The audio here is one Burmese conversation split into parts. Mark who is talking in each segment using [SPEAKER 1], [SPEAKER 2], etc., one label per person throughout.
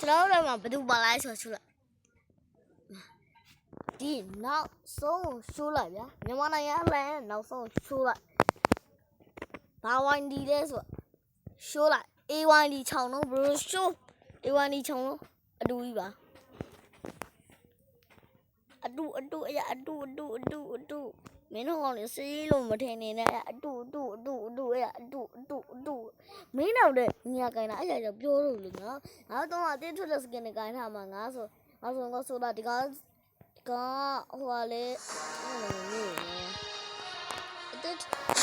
[SPEAKER 1] ကျွန်တော်တို့မှာဘယ်သူပါလိုက်ဆိုရှုလိုက်ဒီနောက်ဆုံးရှုလိုက်ဗျာမြန်မာနိုင်ငံအလံနောက်ဆုံးရှုလိုက်ဘာဝိုင်းဒီလဲဆိုရှုလိုက် A1D ချောင်းလုံးဘယ်လိုရှု A1D ချောင်းလုံးအတူကြီးပါအတူမင်းတို့ကောင်လေးစေးလို့မထင်နေနဲ့အတူအဲ့အတူမင်းတော့တဲ့ညာကိုင်းတာအဲ့ကြောင့်ပြောလို့လေငါတော့အတင်းထွက်တဲ့စကင်နဲ့ကိုင်းထားမှာငါဆိုတာဒီကဟိုကလေ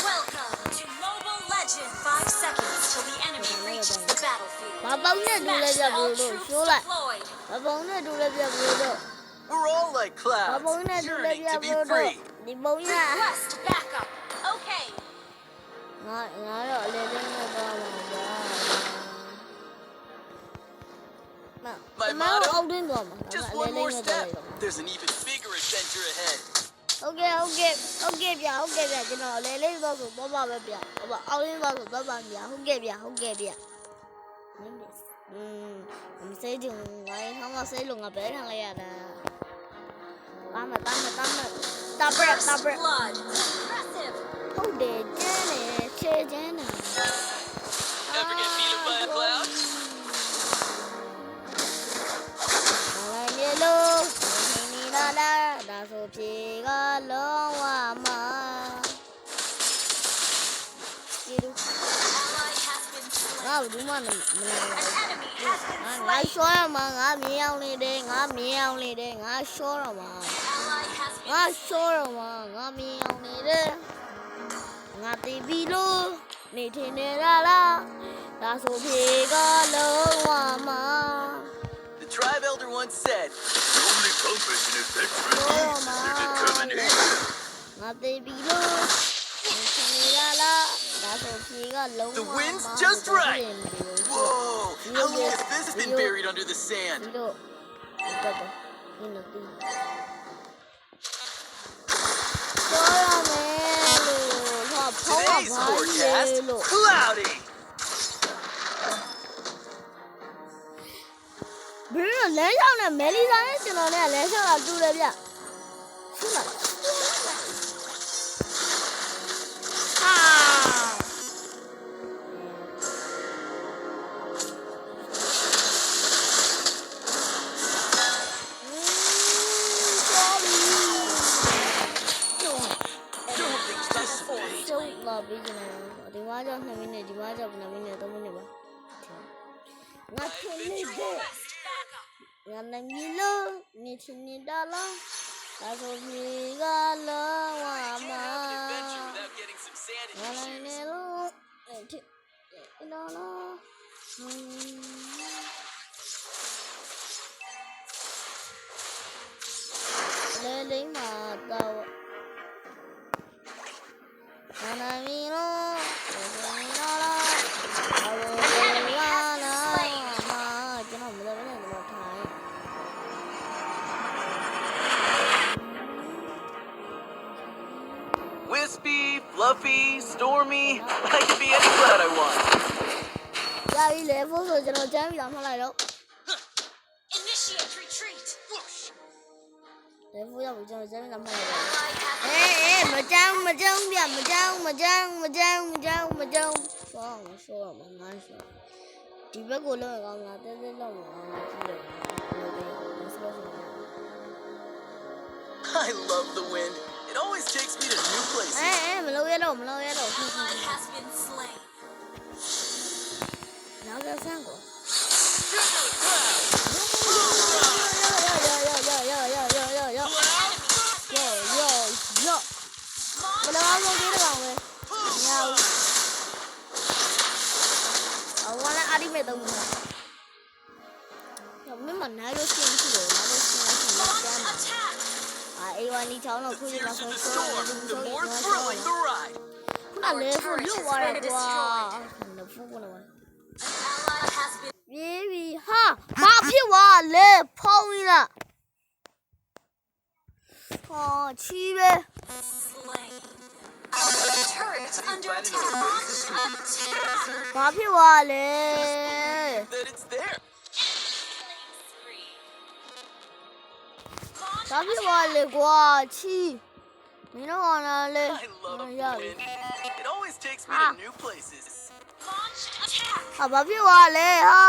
[SPEAKER 2] Welcome to Mobile Legends. 5 seconds till the enemy reaches the battlefield.
[SPEAKER 1] ဘာပေါင်းနဲ့တူလဲပြဘလို့ရှိုးလိုက်ဘာပေါင်းနဲ့တူလဲပြဘလို့
[SPEAKER 3] We're all like clouds,
[SPEAKER 1] ဘာပေါင်းနဲ့တူလဲ
[SPEAKER 3] yearning
[SPEAKER 1] ပြ
[SPEAKER 3] to
[SPEAKER 1] ဘ
[SPEAKER 3] be
[SPEAKER 1] လို့
[SPEAKER 3] free.
[SPEAKER 1] ဒီပုံရ
[SPEAKER 2] Request backup. Okay.
[SPEAKER 1] ငါတော့အလေလေးနဲ့တော့မှာဗျာ
[SPEAKER 3] My
[SPEAKER 1] မအော
[SPEAKER 3] motto?
[SPEAKER 1] က်တွင်းသွားမှာ
[SPEAKER 3] Just
[SPEAKER 1] အလေ
[SPEAKER 3] one
[SPEAKER 1] လေး
[SPEAKER 3] more
[SPEAKER 1] နဲ့တော့
[SPEAKER 3] step. There's an even bigger adventure ahead.
[SPEAKER 1] ဟုတ်ကဲ့ဗျကျွန်တော်လေလေးတော့ဆိုတော့ပါပဲဗျဟိုအောက်ရင်းတော့ဆိုတော့ပါဗျဟုတ်ကဲ့ဗျမစေးကြုံငါဟောင်းမစေးလို့ငါဘဲခံလိုက်ရတာတာမတာဘရက်
[SPEAKER 2] Blood. Impressive.
[SPEAKER 1] ဟုတ်တယ်ကျန်းတယ်ချေကျန်းတယ်
[SPEAKER 3] Ever get beat up by a cloud?
[SPEAKER 1] လာလေလို့နေလာဒါဆိုဖြေကလုံးဝမှာဒီလို
[SPEAKER 2] Ally has been slain.
[SPEAKER 1] ငါဘူးမမလာ
[SPEAKER 2] An enemy has been
[SPEAKER 1] ငါ
[SPEAKER 2] slain.
[SPEAKER 1] ရှောရမှာငါမြင်အောင်လေးတယ်ငါရှောရမှာ
[SPEAKER 2] Ally has
[SPEAKER 1] ငါ
[SPEAKER 2] been
[SPEAKER 1] ရှောရမှာငါမြင်အောင်နေတယ်ငါတည်ပြီးလို့နေထင်နေတာလားဒါဆိုဖြေကလုံးဝမှာ
[SPEAKER 3] The tribe elder once said, "The only compass in adventure is their determination."
[SPEAKER 1] ငါတည်ပြီးလို့နေထင်နေတာလားဒါဆိုဖြေကလုံးဝ
[SPEAKER 3] The
[SPEAKER 1] မှာ
[SPEAKER 3] wind's just right. Whoa! How long has this been buried under the
[SPEAKER 1] ဒီ
[SPEAKER 3] sand?
[SPEAKER 1] လိုတော့ဒီလိုဒီတော့ရမယ်လို့ဟာဖောင်း
[SPEAKER 3] Today's
[SPEAKER 1] ပါ
[SPEAKER 3] forecast:
[SPEAKER 1] လို့
[SPEAKER 3] cloudy.
[SPEAKER 1] ဘယ်လိုလဲရောက်နေမယ်လီစာနဲ့ကျွန်တော်နဲ့လဲလျှောက်တာတူတယ်ဗျဟုတ်လားဟာကျုပ်လာပြီးကျွန်တော်ဒီမှာကြောင့်2မိနစ်ဒီမှာကြောင့်9မိနစ်3မိနစ်ပါငါထင်နေတယ်
[SPEAKER 2] request backup.
[SPEAKER 1] ငါနိုင်ပြီလို့နေချင်နေတာလားဒါဆိုမြေကလောဝ
[SPEAKER 3] Can't
[SPEAKER 1] မှာ
[SPEAKER 3] have an adventure without getting some sand in
[SPEAKER 1] ငါ
[SPEAKER 3] your
[SPEAKER 1] နိုင်
[SPEAKER 3] shoes.
[SPEAKER 1] နေလို့ထင်နော်လေလိမ့်မှာတော့ငါနိုင်ပြီလို့နေနော်လားဘာလို့လဲလားကျွန်တော်မလုပ်နဲ့ကျွန်တော်ထိုင်
[SPEAKER 3] Wispy, fluffy, stormy. I can be any cloud I want.
[SPEAKER 1] ရပြီလေဖို့ဆိုကျွန်တော်ကျမ်းပြီးတော့မှတ်လိုက်တော့
[SPEAKER 2] Initiate retreat.
[SPEAKER 1] လေဖို့ရောက်ပြီကျွန်တော်ကျမ်းပြီးတော့မှတ်လိုက်တော့
[SPEAKER 2] Ally has
[SPEAKER 1] အေးမကြောင်းဗျမကြောင်းဆောင်းမငါဆောင်းဒီဘက်ကိုလောက်ကောင်းလားတဲတဲလောက်မှာကြည့်လို့ဆိုတော့
[SPEAKER 3] I love the wind. It always takes me to new places.
[SPEAKER 1] မလောက်ရတော့
[SPEAKER 2] ally has been slain.
[SPEAKER 1] နောက်ကဆန်းကို ဘယ်လိုလုပ်ကြည့်တော့ပဲညောင်းအဝါလာအဒီမဲ့တော့မင်းမနာလို့ရှင်းရှိတယ်နားလို့ရှင်းရှိတယ်
[SPEAKER 2] Launch
[SPEAKER 1] ကျမ်း
[SPEAKER 2] attack.
[SPEAKER 1] အေဝါနီချောင်းတော့
[SPEAKER 3] The
[SPEAKER 1] ခုရနောက်
[SPEAKER 3] fiercer
[SPEAKER 1] ဆုံး
[SPEAKER 3] the storm, the more thrilling the ride.
[SPEAKER 1] ခုနလေဖူလွတ်သွားတယ်ကွာဖူးကတော့
[SPEAKER 2] An ally has been
[SPEAKER 1] ပြေးပြီဟာဘာဖြစ်သွားလဲဖုံးကြီးလားဟောချီးပဲ
[SPEAKER 2] slain. Our turret under attack. Launch attack.
[SPEAKER 1] ဘာဖြစ်သွားလဲ
[SPEAKER 3] That it's there.
[SPEAKER 1] ဒါဖြစ်သွားလေကွာချီမင်းတို့ကလည်း
[SPEAKER 3] I love the wind. It always takes me
[SPEAKER 1] Ah.
[SPEAKER 3] to new places.
[SPEAKER 2] Launch attack.
[SPEAKER 1] ဟာဘာဖြစ်သွားလဲဟာ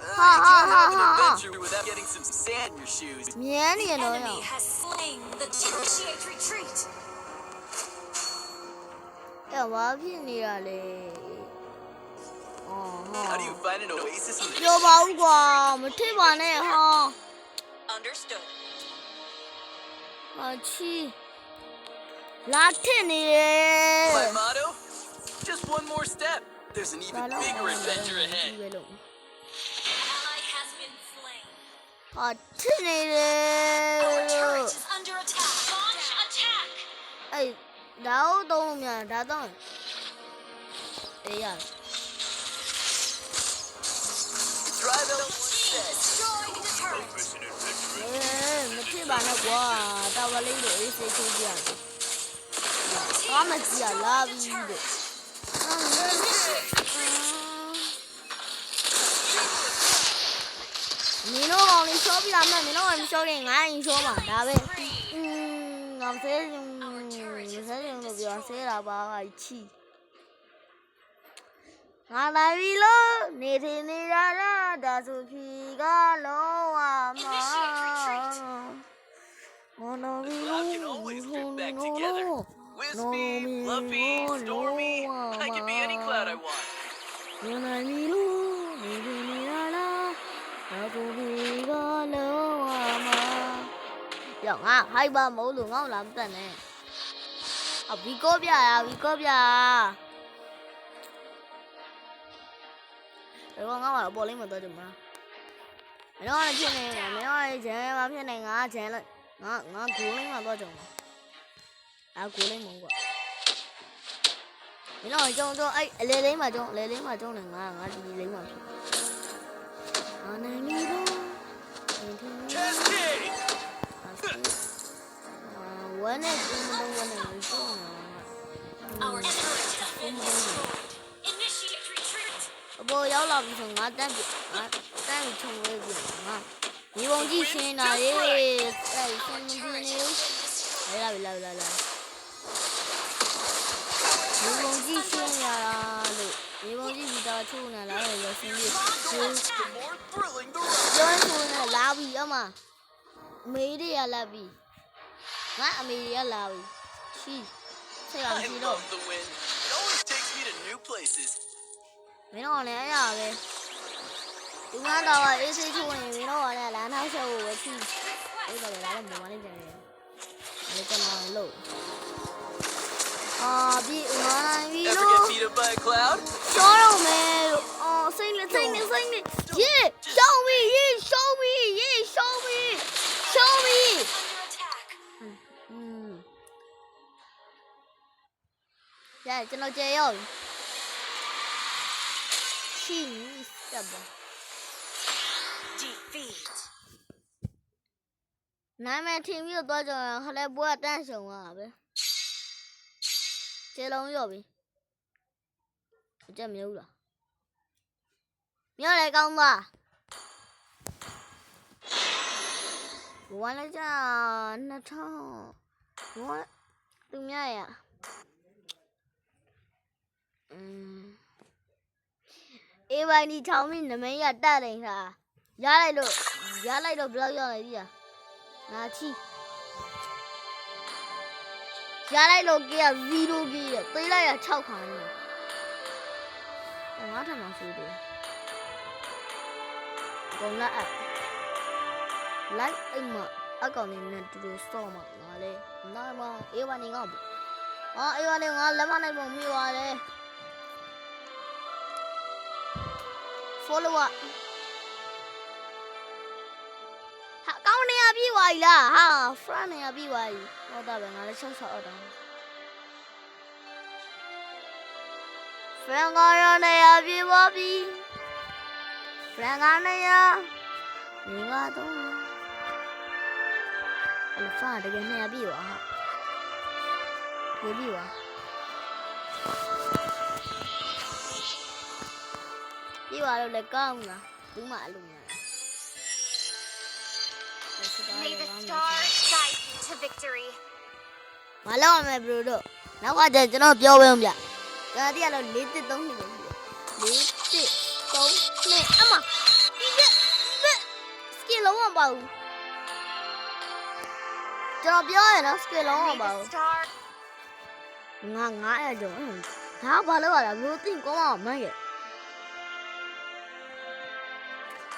[SPEAKER 3] You can't have an adventure without getting some sand in your shoes.
[SPEAKER 1] မြန်းနေရ
[SPEAKER 2] The
[SPEAKER 1] တော့ရ
[SPEAKER 2] enemy has slain the initiate retreat.
[SPEAKER 1] အဲ့ဘာဖြစ်နေရလဲအော်ဟာ
[SPEAKER 3] How do you find an oasis in the
[SPEAKER 1] ပြောပါဦးကွာမထစ်ပါနဲ့ဟာ
[SPEAKER 2] Understood.
[SPEAKER 1] ဟာချီလာထစ်နေတယ်
[SPEAKER 3] My motto? Just one more step. There's an even bigger adventure ahead.
[SPEAKER 2] Ally has been slain.
[SPEAKER 1] ဟာထစ်နေတယ်
[SPEAKER 2] Our turret is under attack. Launch attack.
[SPEAKER 1] အဲ့ဒါဟုတ်တော့မြန်ဒါတော့အေးရ
[SPEAKER 3] Drive out one said.
[SPEAKER 2] Destroyed the turret.
[SPEAKER 1] မထစ်ပါနဲ့ကွာတာဝလေးကိုအေးစိတ်ချိုးပြရတယ်ကားမကြီးရလာပြီတဲ့မင်းတို့ကောင်လေးရှော့ပြလာမယ်မင်းတို့ကမရှော့ရင်ငါရင်ရှော့မှာဒါပဲငါဆဲရင်လို့ပြောဆဲတာပါချီငါလာပြီလို့နေထင်နေရတာဒါဆိုဖြီကလုံးဝမှာ
[SPEAKER 3] Love can always fit back together. Wispy, fluffy, stormy. I can be any cloud I want.
[SPEAKER 1] ငါလာပြီလို့နေထင်နေရတာဒါဆိုဖြီကလုံးဝမှာယောငါဟိုက်ပါမဟုတ်လို့ငါ့လာမတက်နဲ့အဘီကိုပြရဘီကိုပြတော့ငါ့မှာပေါ်လိမ့်မတော့ကြမှာမင်းတို့ကဖြစ်နေမှာမင်းတို့ကဂျန်မှာဖြစ်နေငါဂျန်လိုက်ငါဂိုးလိမ့်မှာတော့ကြမှာဂိုးလိမ့်မဟုတ်ကွာမင်းတို့ကျုံအဲ့အလေလိမ့်မှာကျုံအလေလိမ့်မှာကျုံနေငါဒီလိမ့်မှာဖြစ်အာနေမီတော့
[SPEAKER 3] Cascade!
[SPEAKER 1] ဝမ်းနဲ့ကျုံတော့ဝမ်းနဲ့ကျုံနေ
[SPEAKER 2] Our turret has been destroyed. Initiate retreat.
[SPEAKER 1] အပေါ်ရောက်လာပြီဆိုငါတန်းပြီငါတန်းပြီချုံဝဲပြီငါဒီပုံကြည့်ရှင်းတာရေးအဲ့ရှင်းနေနေလာဒီပုံကြည့်ရှင်းရတာလို့ဒီပုံကြည့်ပြီးတော့ချုံနေလာတယ်ရရှင်းပြီး
[SPEAKER 3] The more thrilling the ride.
[SPEAKER 1] ကျွန်းချုံနေလာပြီအမအမေတွေကလာပြီငါအမေတွေကလာပြီချီဆက်ရ
[SPEAKER 3] I
[SPEAKER 1] ပြီတော့
[SPEAKER 3] love the wind. It always takes me to new places.
[SPEAKER 1] မင်းတို့လည်းအဲ့ရပဲဒီကတော့အေးစိတ်ချုံနေမင်းတို့ကလည်းလမ်းထောက်ချက်ကိုပဲချီအဲ့ဒါလည်းလည်းမမလေးပြန်နေတယ်ကျွန်တော်လို့ပြီငါနိုင်ပြီ
[SPEAKER 3] Ever
[SPEAKER 1] လို့
[SPEAKER 3] get beat up by a cloud?
[SPEAKER 1] ရှောတော့မယ်လို့စိတ်နေရေ show me show me
[SPEAKER 2] Under attack.
[SPEAKER 1] ရဲကျွန်တော်ကြေရောက်ချီစပ်ပါ
[SPEAKER 2] Defeat.
[SPEAKER 1] နာမည်ထင်ပြီးတော့ကြောင်ခလဲပွဲတန်းဆောင်ရပဲကျေလုံးရော့ပြီအကြက်မြုပ်လားမြောက်လေကောင်းသွားဝမ်းလိုက်ကြ2000ဝမ်းသူမြရအေးပိုင်းဒီချောင်းမင်းနမင်းရတက်နေခါရလိုက်တော့ဘယ်လောက်ရောက်လဲဒီငါချီရလိုက်လို့ကေက0ကေရသေးလိုက်ရ6ခေါင်းနေငါထမဆိုးတယ်ကောင်းလားလိုက်အိမ်မအကောင်နေနဲ့တူတူစော့မှာငါလေနားမအေးဝနေငါဘူးအေးဝနေငါလက်မနိုင်ပုံမိသွားတယ် follower ဟာကောင်းနေရပြီဝါကြီးလားဟာ friend နေရပြီဝါကြီးဟောတာပဲငါလည်း6အောက်တောင်း friend ကရနေရပြီပါပြီ friend ကနေရနေကတော့အဲ့ friend တကယ်နေရပြီဝါဟာနေပြီဝါပြီးသွားလို့လည်းကောင်းလားဘူးမအလုံးများ
[SPEAKER 2] May the stars guide you to victory.
[SPEAKER 1] မလောက်အောင်မယ်ဘလို့တို့နောက်ကကျကျွန်တော်ပြောပေးအောင်ဗျကျွန်တော်တည်းကတော့4 1 3 2ပဲရှိတယ်4 1 3 2အမဒီကစကီလုံးမပါဘူးကျွန်တော်ပြောရနော်စကီလုံးမ
[SPEAKER 2] May
[SPEAKER 1] ပါ
[SPEAKER 2] the
[SPEAKER 1] ဘူး
[SPEAKER 2] stars
[SPEAKER 1] ငါ900ကျော်ဒါဘာလို့ပါလဲဘလို့သိကောင်းအောင်မှန်းရဲ့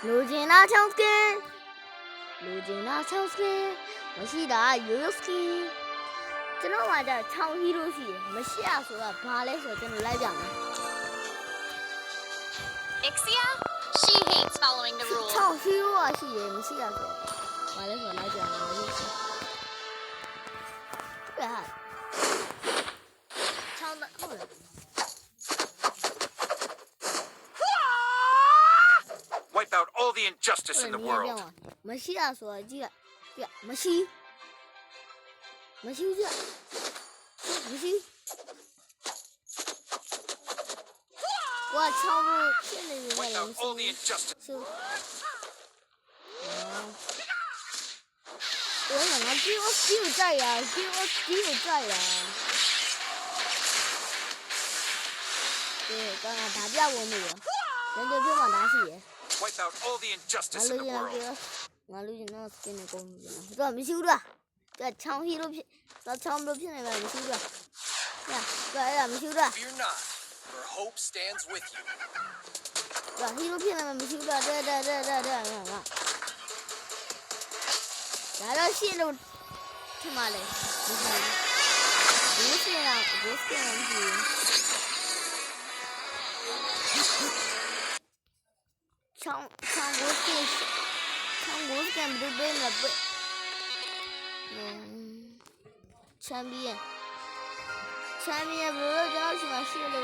[SPEAKER 1] လူကျင်နာချောင်းစကင်လူကျင်နာချောင်းစကင်မရှိတာရိုးရိုးစကင်ကျွန်တော်မှじゃချောင်းဟီးလို့ရှိတယ်မရှိရဆိုတာဘာလဲဆိုတော့ကျွန်တော်လိုက်ပြမယ်
[SPEAKER 2] Ixia? She hates following the rules.
[SPEAKER 1] ချောင်းဟီးလို့ရှိတယ်မရှိရဆိုဘာလဲဆိုတော့လိုက်ပြမယ်လို့ရှိတယ်ဟာချောင်းဟုတ်လား
[SPEAKER 4] Wipe out all the injustice in the world.
[SPEAKER 1] မရှိရဆိုတာကြည့်လိုက်မရှိကြည့်မရှိကွာချောင်းလို့ဖြစ်နေတယ်
[SPEAKER 4] Wipe
[SPEAKER 1] လေ
[SPEAKER 4] out all the injustice.
[SPEAKER 1] ဆို我想要丢债呀，丢债呀。对，刚刚打架我没有，人家别往打死爷。
[SPEAKER 4] Wipe out all the
[SPEAKER 1] 俺
[SPEAKER 4] injustice
[SPEAKER 1] 路
[SPEAKER 4] in the
[SPEAKER 1] 见那
[SPEAKER 4] world.
[SPEAKER 1] 个，俺路见那给那公主呢，这没修的，这长皮都骗，那长皮骗那个没修的，呀，这没修的，
[SPEAKER 3] Fear not, for hope stands with you.
[SPEAKER 1] 这皮都骗那个没修的，这，来到线路，他妈的，不是啊，唱国不都背了背，前面不是叫什么线路？